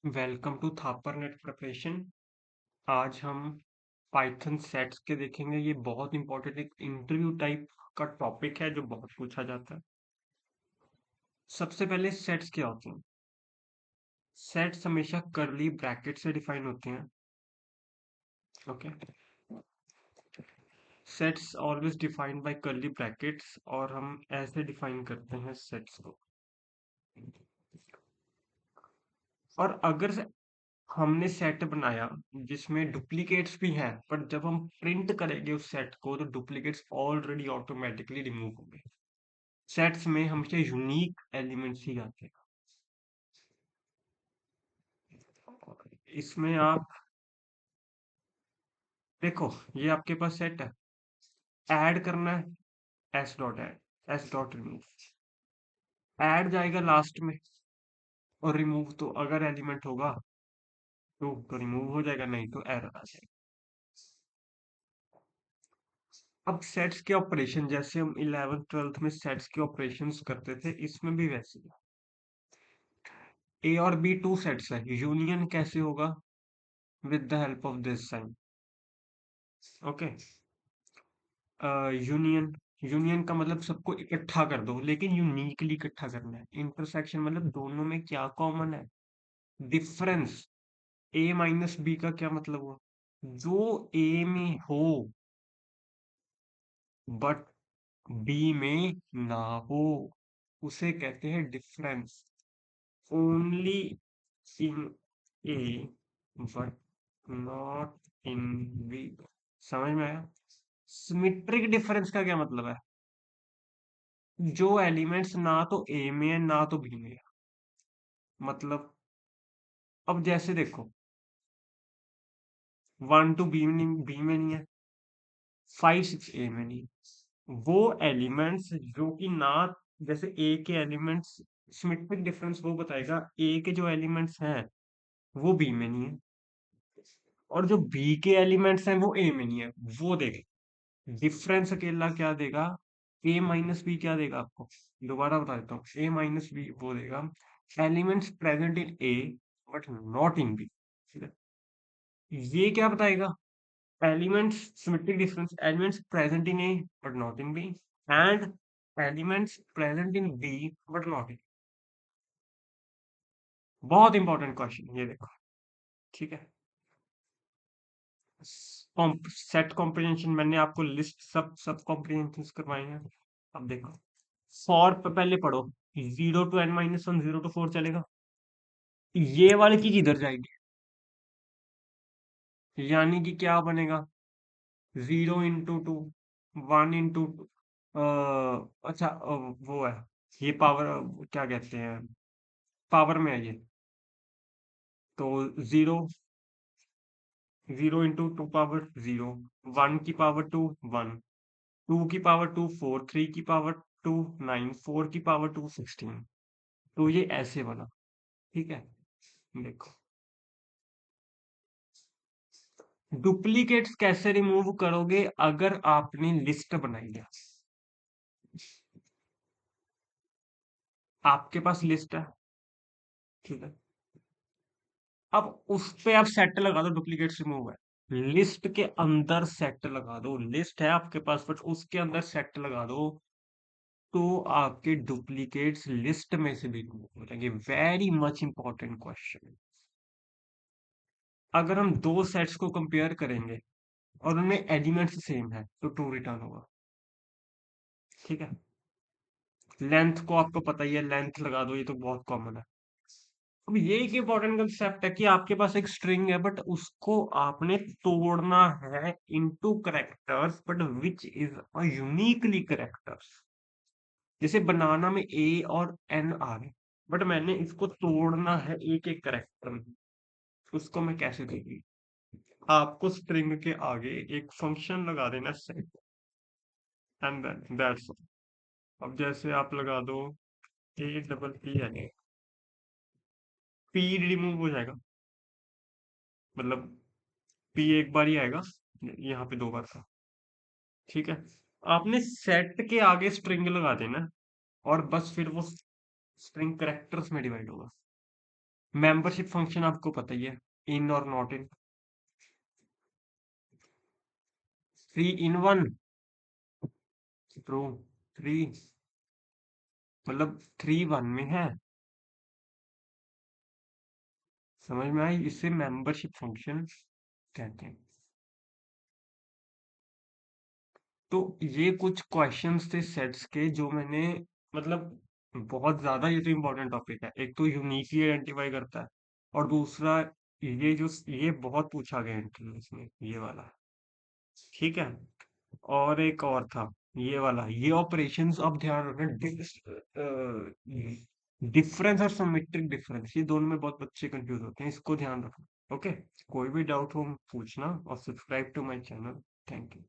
Welcome to Thapar NET preparation. आज हम Python sets के देखेंगे। ये बहुत इंपॉर्टेंट एक इंटरव्यू टाइप का टॉपिक है जो बहुत पूछा जाता है। सबसे पहले सेट्स क्या होते हैं? सेट्स हमेशा कर्ली ब्रैकेट से डिफाइन होते हैं। Okay, sets always defined by curly brackets और हम ऐसे डिफाइन करते हैं सेट्स को। और अगर हमने सेट बनाया जिसमें डुप्लीकेट्स भी हैं, पर जब हम प्रिंट करेंगे उस सेट को तो डुप्लीकेट्स ऑलरेडी ऑटोमेटिकली रिमूव होंगे। सेट्स में हमेशा यूनिक एलिमेंट्स ही आते हैं। इसमें आप देखो, ये आपके पास सेट है, ऐड करना है, S dot add, S dot remove, add जाएगा लास्ट में, और रिमूव तो अगर एलिमेंट होगा तो रिमूव हो जाएगा, नहीं तो एरर आ जाएगा। अब सेट्स के ऑपरेशन जैसे हम 11th 12th में सेट्स के ऑपरेशंस करते थे, इसमें भी वैसे ही ए और बी टू सेट्स है, यूनियन कैसे होगा? With the help of this sign. Okay, union, union का मतलब सबको इकट्ठा कर दो, लेकिन यूनिकली इकट्ठा करना है। इंटरसेक्शन मतलब दोनों में क्या कॉमन है? डिफरेंस। ए माइनस बी का क्या मतलब हुआ? जो ए में हो बट बी में ना हो, उसे कहते हैं difference. Only in A but not in B. समझ में आया? सिमेट्रिक डिफरेंस का क्या मतलब है? जो एलिमेंट्स ना तो ए में है ना तो बी में है। मतलब अब जैसे देखो, 1 2 बी में नहीं है, 5 6 ए में नहीं है। वो एलिमेंट्स जो कि ना, जैसे ए के एलिमेंट्स, सिमेट्रिक डिफरेंस वो बताएगा ए के जो एलिमेंट्स हैं वो बी में नहीं है, और जो बी के एलिमेंट्स हैं वो ए में नहीं है। वो देख, डिफरेंस अकेला क्या देगा? ए माइनस बी क्या देगा आपको? दोबारा बता देता हूँ, ए माइनस बी वो देगा elements present in A but not in B. ठीक है, ये क्या बताएगा? Elements, symmetric difference, elements present in A but not in B, and elements present in B but not in. बहुत इंपॉर्टेंट क्वेश्चन ये देखो। ठीक है, सेट कॉम्प्रिहेंशन मैंने आपको लिस्ट सब सब कॉम्प्रिहेंशन करवाए हैं। अब देखो, फॉर पहले पढ़ो, 0 to n - 1 0 to 4 चलेगा। ये वाली चीज इधर जाएगी, यानी कि क्या बनेगा? 0 into 2, 1 into 2। अच्छा, वो है, ये पावर, क्या कहते हैं, पावर में है ये। तो 0, 0 into 2 power 0, 1 की पावर 2 1, 2 की पावर 2 4, 3 की पावर 2 9, 4 की पावर 2 16। तो ये ऐसे बना। ठीक है, देखो, डुप्लीकेट्स कैसे रिमूव करोगे? अगर आपने लिस्ट बनाई है, आपके पास लिस्ट है, ठीक है, अब उस पे आप सेट लगा दो, डुप्लीकेट्स रिमूव है। लिस्ट के अंदर सेट लगा दो, लिस्ट है आपके पास बट उसके अंदर सेट लगा दो, तो आपके डुप्लीकेट्स लिस्ट में से भी रिमूव हो जाएंगे। Very much important question. अगर हम दो सेट्स को कंपेयर करेंगे और उनमें एलिमेंट्स सेम है तो ट्रू रिटर्न होगा। ठीक है, लेंथ को आपको पता ही है, लेंथ लगा दो, ये तो बहुत कॉमन है। अब ये एक इंपॉर्टेंट कंसेप्ट है कि आपके पास एक स्ट्रिंग है बट उसको आपने तोड़ना है into characters, but which is a uniquely characters. जैसे बनाना में ए और एन आ रहे, बट मैंने इसको तोड़ना है एक एक करेक्टर में। उसको मैं कैसे दूंगी? आपको स्ट्रिंग के आगे एक फंक्शन लगा देना, सेट, एंड देन दैट्स। अब जैसे आप लगा दो A double P N, P remove हो जाएगा, मतलब पी एक बार ही आएगा, यहाँ पे दो बार था। ठीक है, आपने सेट के आगे स्ट्रिंग लगा देना और बस फिर वो स्ट्रिंग करेक्टर्स में डिवाइड होगा। मेंबरशिप फंक्शन आपको पता ही है, इन और not in. 3 in 1। True. Three, मतलब 3 1 में है। समझ में आई, इसे मेंबरशिप फंक्शन कहते हैं। तो ये कुछ क्वेश्चंस थे सेट्स के जो मैंने, मतलब बहुत ज्यादा, ये तो इम्पोर्टेंट टॉपिक है। एक तो यूनिकली आइडेंटिफाई करता है, और दूसरा ये बहुत पूछा गया इंटरव्यूज में, ये वाला। ठीक है। और एक और था, ये वाला, ये ऑपरेशंस आप ध्यान रखना। डिफरेंस और सिमेट्रिक डिफरेंस, ये दोनों में बहुत बच्चे कंफ्यूज होते हैं, इसको ध्यान रखना। ओके। कोई भी डाउट हो पूछना, और subscribe to my channel. Thank you.